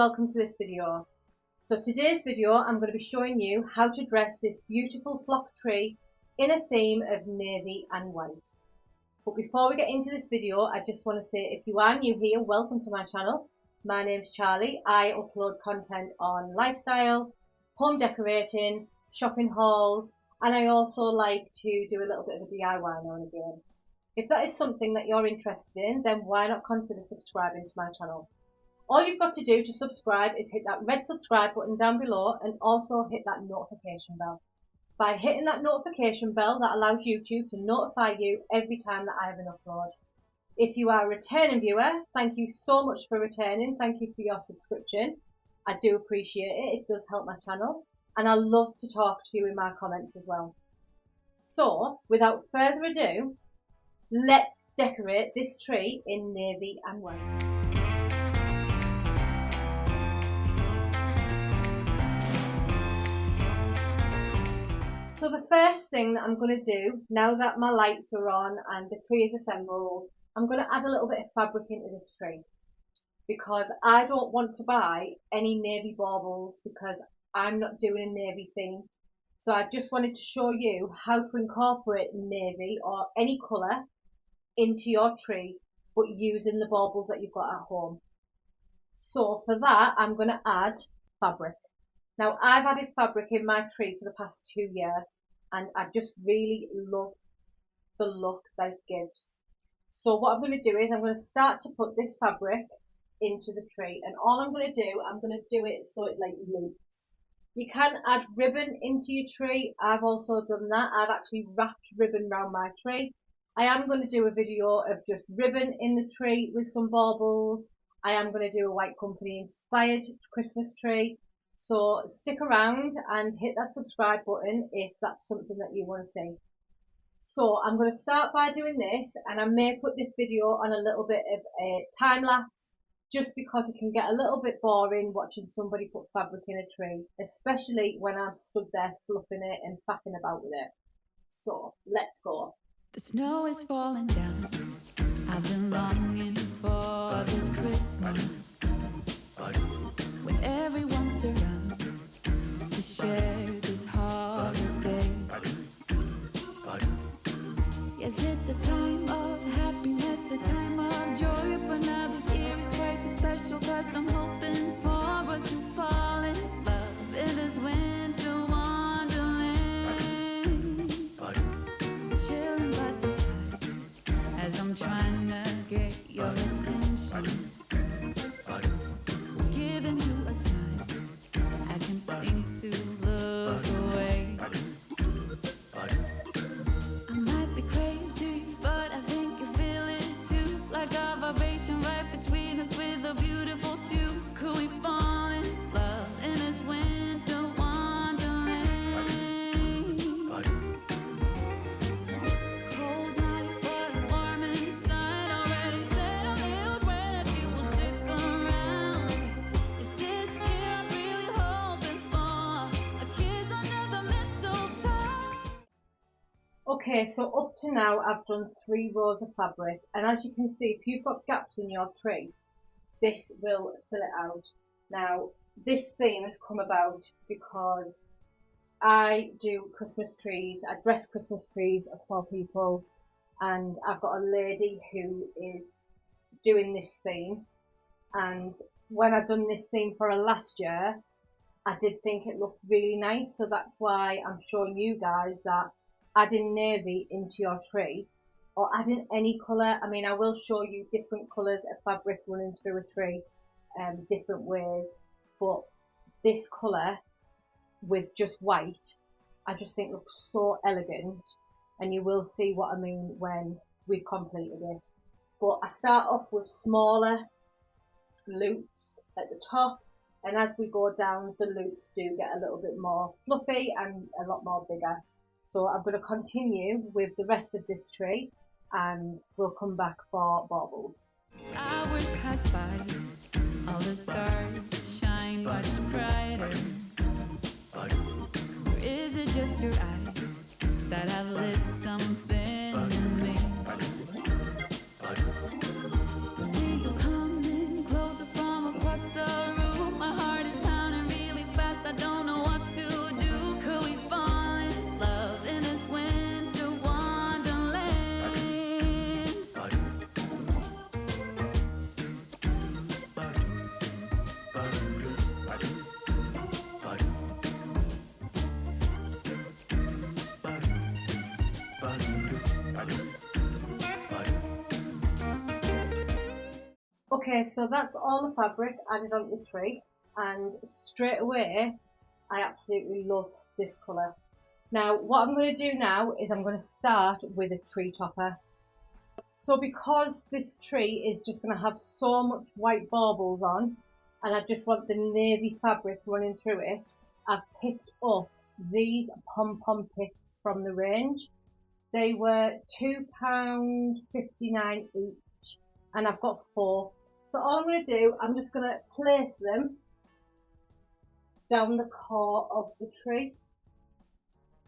welcome to this video. So today's video I'm going to be showing you how to dress this beautiful flock tree in a theme of navy and white. But before we get into this video, I just want to say if you are new here, welcome to my channel. My name's Charlie. I upload content on lifestyle, home decorating, shopping hauls, and I also like to do a little bit of a DIY now and again. If that is something that you're interested in, then why not consider subscribing to my channel? All you've got to do to subscribe is hit that red subscribe button down below and also hit that notification bell. By hitting that notification bell, that allows YouTube to notify you every time that I have an upload. If you are a returning viewer, thank you so much for returning. Thank you for your subscription. I do appreciate it. It does help my channel. And I love to talk to you in my comments as well. So, without further ado, let's decorate this tree in navy and white. So the first thing that I'm going to do, now that my lights are on and the tree is assembled, I'm going to add a little bit of fabric into this tree. Because I don't want to buy any navy baubles because I'm not doing a navy thing. So I just wanted to show you how to incorporate navy or any colour into your tree, but using the baubles that you've got at home. So for that, I'm going to add fabric. Now I've added fabric in my tree for the past 2 years and I just really love the look that it gives. So what I'm going to do is I'm going to start to put this fabric into the tree, and all I'm going to do, I'm going to do it so it like loops. You can add ribbon into your tree. I've also done that. I've actually wrapped ribbon around my tree. I am going to do a video of just ribbon in the tree with some baubles. I am going to do a White Company inspired Christmas tree. So stick around and hit that subscribe button if that's something that you want to see. So I'm going to start by doing this, and I may put this video on a little bit of a time lapse just because it can get a little bit boring watching somebody put fabric in a tree, especially when I'm stood there fluffing it and faffing about with it. So let's go. The snow is falling down. I've been longing for this Christmas when everyone's around to share this holiday. Yes, it's a time of happiness, a time of joy, but now this year is twice as special cause I'm hoping for us to fall in love in this winter wonderland. Chilling by the fire as I'm trying to get your attention. Giving you a smile, I can seem to look away. I might be crazy, but I think you feel it too. Like a vibration right between us with a beautiful two. Could we fall in love in this winter wonderland? Cold night, but warm inside. Already said a little prayer that you will stick around. Is this year I'm really hoping for a kiss under the mistletoe? Okay, so up to now I've done 3 rows of fabric, and as you can see, if you've got gaps in your tree, this will fill it out. Now this theme has come about because I do Christmas trees, I dress Christmas trees for people, and I've got a lady who is doing this theme, and when I'd done this theme for her last year, I did think it looked really nice, so that's why I'm showing you guys that adding navy into your tree, or adding any colour. I mean, I will show you different colours of fabric running through a tree, different ways, but this colour with just white, I just think looks so elegant, and you will see what I mean when we've completed it. But I start off with smaller loops at the top, and as we go down, the loops do get a little bit more fluffy and a lot more bigger. So I'm going to continue with the rest of this tree, and we'll come back for baubles. Hours pass by, all the stars shine much brighter. Or is it just your eyes that have lit something in me? I see you coming closer from across the room. Okay, so that's all the fabric added onto the tree, and straight away I absolutely love this colour. Now what I'm going to do now is I'm going to start with a tree topper. So because this tree is just going to have so much white baubles on, and I just want the navy fabric running through it, I've picked up these pom-pom picks from the range. They were £2.59 each, and I've got 4. So all I'm going to do, I'm just going to place them down the core of the tree.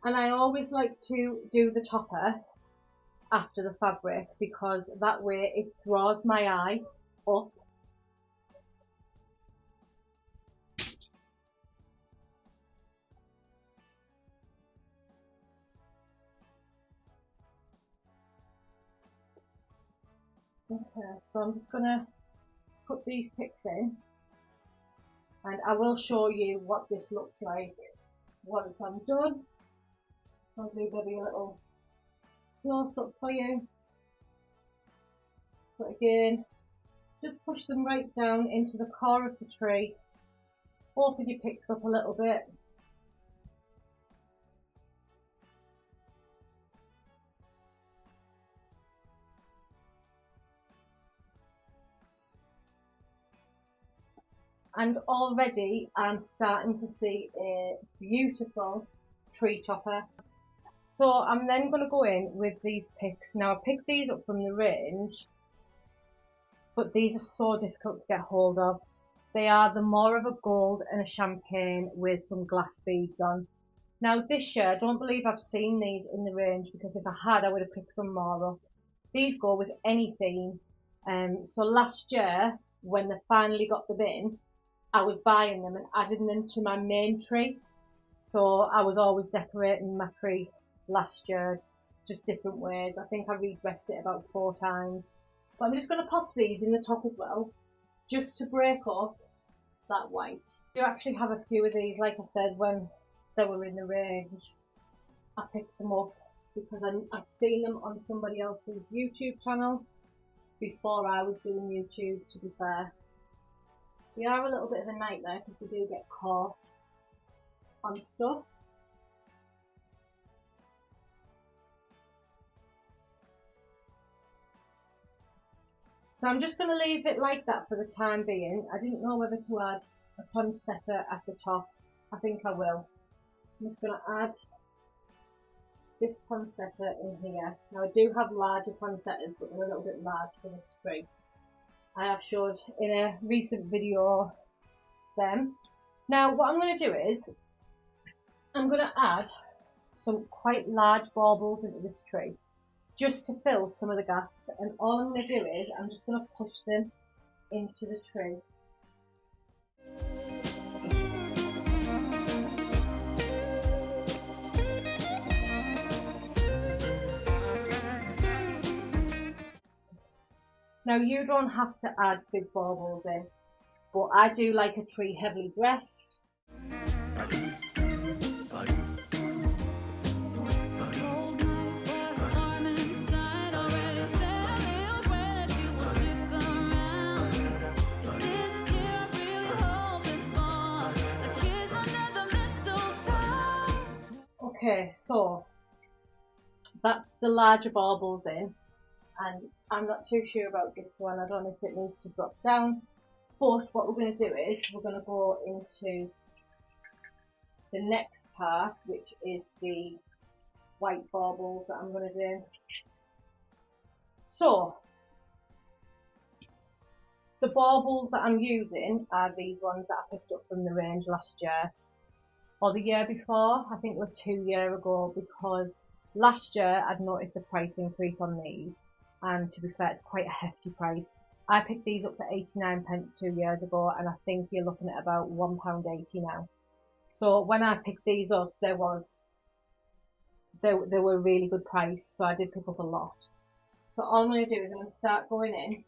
And I always like to do the topper after the fabric because that way it draws my eye up. Okay, so I'm just going to put these picks in, and I will show you what this looks like once I'm done. I'll do maybe a little close up for you. But again, just push them right down into the core of the tree. Open your picks up a little bit. And already I'm starting to see a beautiful tree topper. So I'm then going to go in with these picks. Now I picked these up from the range, but these are so difficult to get hold of. They are the more of a gold and a champagne with some glass beads on. Now this year I don't believe I've seen these in the range, because if I had I would have picked some more up. These go with any theme. So last year when they finally got them in, I was buying them and adding them to my main tree. So I was always decorating my tree last year, just different ways. I think I redressed it about 4 times. But I'm just going to pop these in the top as well, just to break up that white. I do actually have a few of these, like I said, when they were in the range. I picked them up because I'd seen them on somebody else's YouTube channel before I was doing YouTube, to be fair. They are a little bit of a nightmare because they do get caught on stuff. So I'm just going to leave it like that for the time being. I didn't know whether to add a poinsettia at the top. I think I will. I'm just going to add this poinsettia in here. Now I do have larger poinsettias, but they're a little bit large for this tree. I have showed in a recent video them. Now what I'm going to do is I'm going to add some quite large baubles into this tree, just to fill some of the gaps, and all I'm going to do is I'm just going to push them into the tree. Now you don't have to add big baubles in, but I do like a tree heavily dressed. Okay, so that's the larger baubles in, and I'm not too sure about this one. I don't know if it needs to drop down, but what we're going to do is we're going to go into the next part, which is the white baubles that I'm going to do. So the baubles that I'm using are these ones that I picked up from the range last year, or the year before. I think it was 2 years ago, because last year I'd noticed a price increase on these, and to be fair, it's quite a hefty price. I picked these up for 89 pence 2 years ago, and I think you're looking at about £1.80 now. So when I picked these up, they were a really good price, so I did pick up a lot. So all I'm going to do is I'm going to start going in,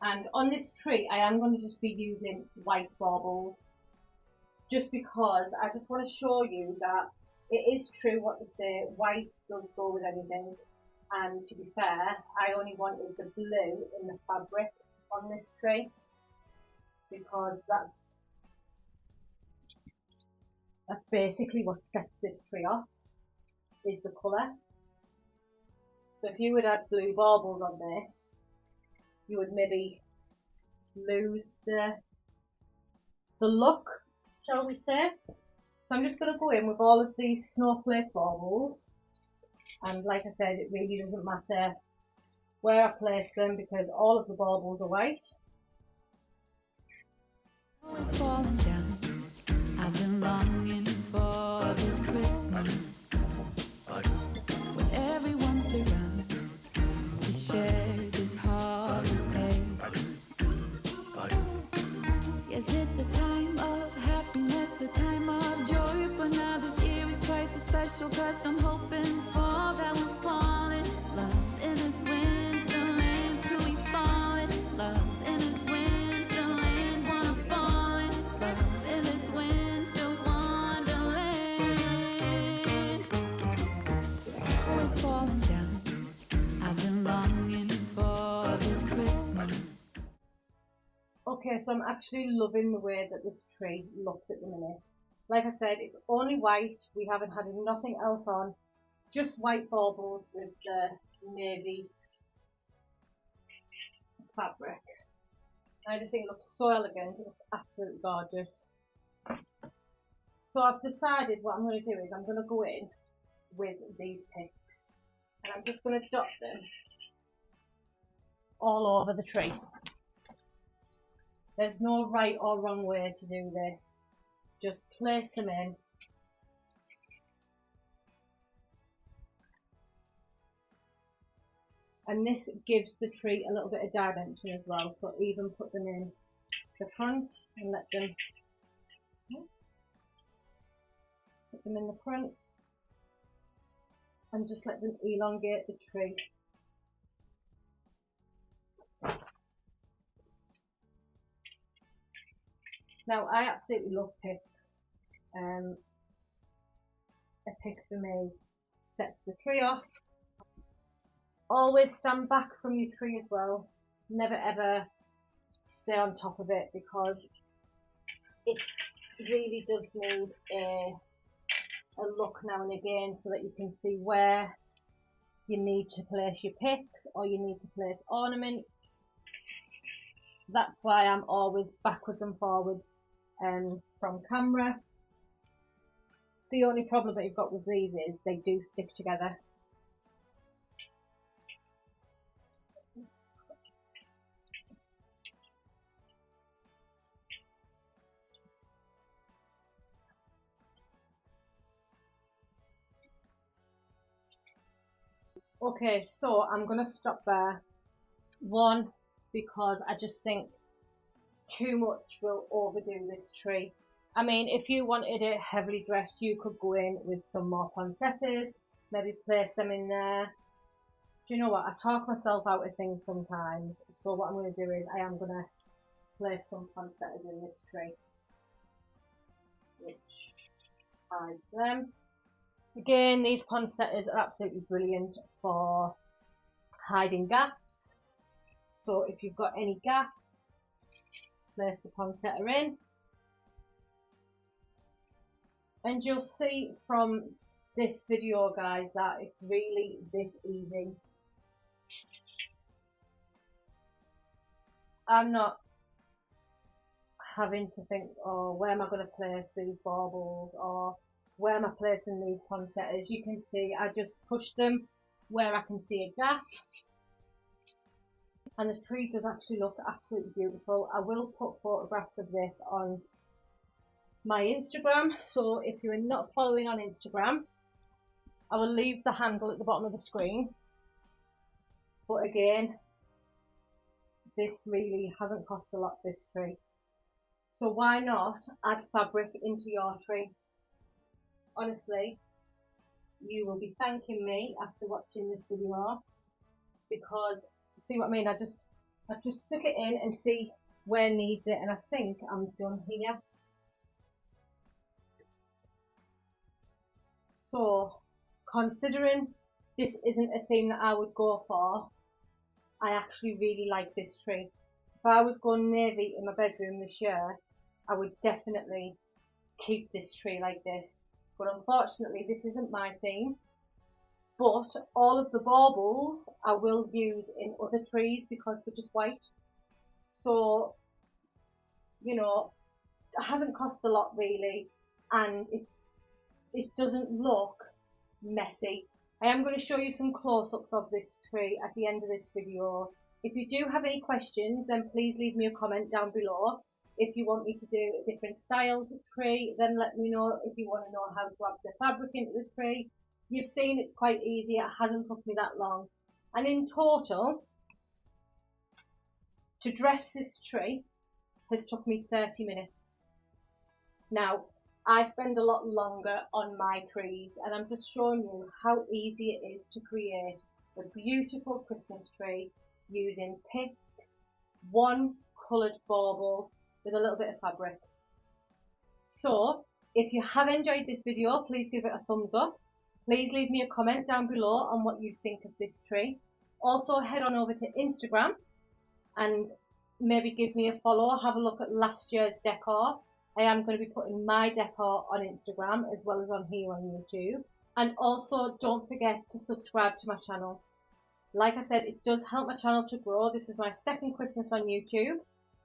and on this tree I am going to just be using white baubles, just because I just want to show you that it is true what they say, white does go with anything. And to be fair, I only wanted the blue in the fabric, on this tree, because that's basically what sets this tree off, is the colour. So if you would add blue baubles on this, you would maybe lose the look, shall we say. So I'm just going to go in with all of these snowflake baubles, and like I said, it really doesn't matter where I place them because all of the baubles are white. Always falling down. I've been longing for this Christmas when everyone's around to share this holiday. Yes, it's a time of happiness, a time of joy, but now this year is twice as special, 'cause I'm hoping for that we'll fall in love in this winterland. Could we fall in love in this winterland? Wanna fall in love in this winter wonderland. Always falling down. I've been longing for this Christmas. Okay, so I'm actually loving the way that this tree looks at the minute. Like I said, it's only white. We haven't had nothing else on. Just white baubles with the navy fabric. I just think it looks so elegant. It's absolutely gorgeous. So I've decided what I'm going to do is I'm going to go in with these picks. And I'm just going to dot them all over the tree. There's no right or wrong way to do this. Just place them in. And this gives the tree a little bit of dimension as well. So even put them in the front and let them put them in the front and just let them elongate the tree. Now I absolutely love picks. A pick for me sets the tree off. Always stand back from your tree as well. Never ever stay on top of it, because it really does need a look now and again so that you can see where you need to place your picks or you need to place ornaments. That's why I'm always backwards and forwards from camera. The only problem that you've got with these is they do stick together. Okay, so I'm going to stop there. One, because I just think too much will overdo this tree. I mean, if you wanted it heavily dressed, you could go in with some more poinsettias, maybe place them in there. Do you know what? I talk myself out of things sometimes, so what I'm going to do is I am going to place some poinsettias in this tree, which hides them. Again, these poinsettias are absolutely brilliant for hiding gaps. So if you've got any gaps, place the poinsettia in. And you'll see from this video, guys, that it's really this easy. I'm not having to think, oh, where am I going to place these baubles, or where am I placing these poinsettias? You can see I just push them where I can see a gap, and the tree does actually look absolutely beautiful. I will put photographs of this on my Instagram, so if you're not following on Instagram, I will leave the handle at the bottom of the screen. But again, this really hasn't cost a lot, this tree. So why not add fabric into your tree? Honestly, you will be thanking me after watching this video, because see what I mean, I just stick it in and see where needs it, and I think I'm done here. So considering this isn't a theme that I would go for, I actually really like this tree. If I was going navy in my bedroom this year, I would definitely keep this tree like this. But unfortunately, this isn't my theme. But all of the baubles I will use in other trees because they're just white. So, you know, it hasn't cost a lot really, and it doesn't look messy. I am going to show you some close-ups of this tree at the end of this video. If you do have any questions, then please leave me a comment down below. If you want me to do a different style tree, then let me know. If you want to know how to add the fabric into the tree, you've seen it's quite easy. It hasn't took me that long. And in total, to dress this tree has took me 30 minutes. Now, I spend a lot longer on my trees, and I'm just showing you how easy it is to create a beautiful Christmas tree using picks, one coloured bauble with a little bit of fabric. So, if you have enjoyed this video, please give it a thumbs up. Please leave me a comment down below on what you think of this tree. Also, head on over to Instagram and maybe give me a follow, have a look at last year's decor. I am going to be putting my decor on Instagram as well as on here on YouTube. And also don't forget to subscribe to my channel. Like I said, it does help my channel to grow. This is my second Christmas on YouTube.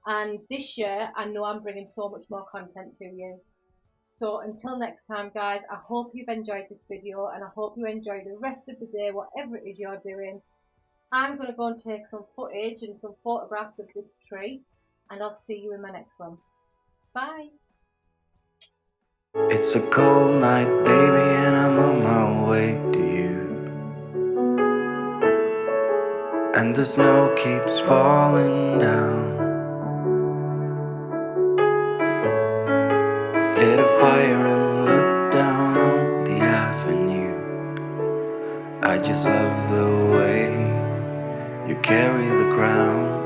And this year, I know I'm bringing so much more content to you. So until next time, guys, I hope you've enjoyed this video and I hope you enjoy the rest of the day, whatever it is you're doing. I'm going to go and take some footage and some photographs of this tree, and I'll see you in my next one. Bye. It's a cold night, baby, and I'm on my way to you. And the snow keeps falling down. Lit a fire and looked down on the avenue. I just love the way you carry the crown.